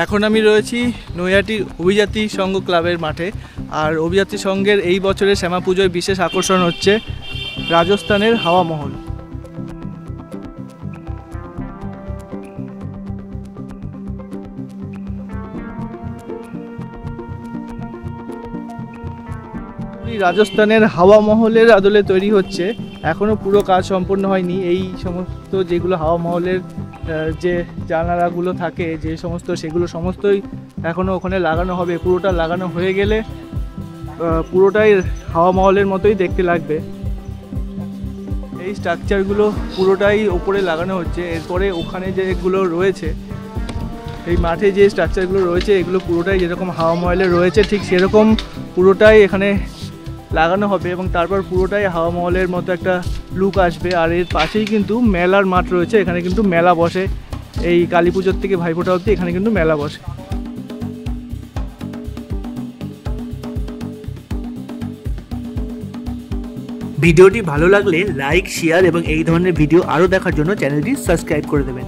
এখন আমি রয়েছি নৈহাটি অভিজাতি সংঘ ক্লাবের মাঠে। আর অভিজাতি সংঘের এই বছরের শ্যামা পুজোয় বিশেষ আকর্ষণ হচ্ছে রাজস্থানের হাওয়া মহল। রাজস্থানের হাওয়া মহলের আদলে তৈরি হচ্ছে, এখনও পুরো কাজ সম্পূর্ণ হয়নি। এই সমস্ত যেগুলো হাওয়া মহলের যে জানালাগুলো থাকে যে সমস্ত, সেগুলো সমস্তই এখনও ওখানে লাগানো হবে। পুরোটা লাগানো হয়ে গেলে পুরোটাই হাওয়া মহলের মতোই দেখতে লাগবে। এই স্ট্রাকচারগুলো পুরোটাই ওপরে লাগানো হচ্ছে। এরপরে ওখানে যেগুলো রয়েছে, এই মাঠে যে স্ট্রাকচারগুলো রয়েছে, এগুলো পুরোটাই যেরকম হাওয়া মহলে রয়েছে ঠিক সেরকম পুরোটাই এখানে লাগানো হবে এবং তারপর পুরোটাই হাওয়া মহলের মতো একটা লুক আসবে। আর এর পাশেই কিন্তু মেলার মাঠ রয়েছে, এখানে কিন্তু মেলা বসে। এই কালী পুজোর থেকে ভাইফোঁটা অবধি এখানে কিন্তু মেলা বসে। ভিডিওটি ভালো লাগলে লাইক, শেয়ার এবং এই ধরনের ভিডিও আরও দেখার জন্য চ্যানেলটি সাবস্ক্রাইব করে দেবেন।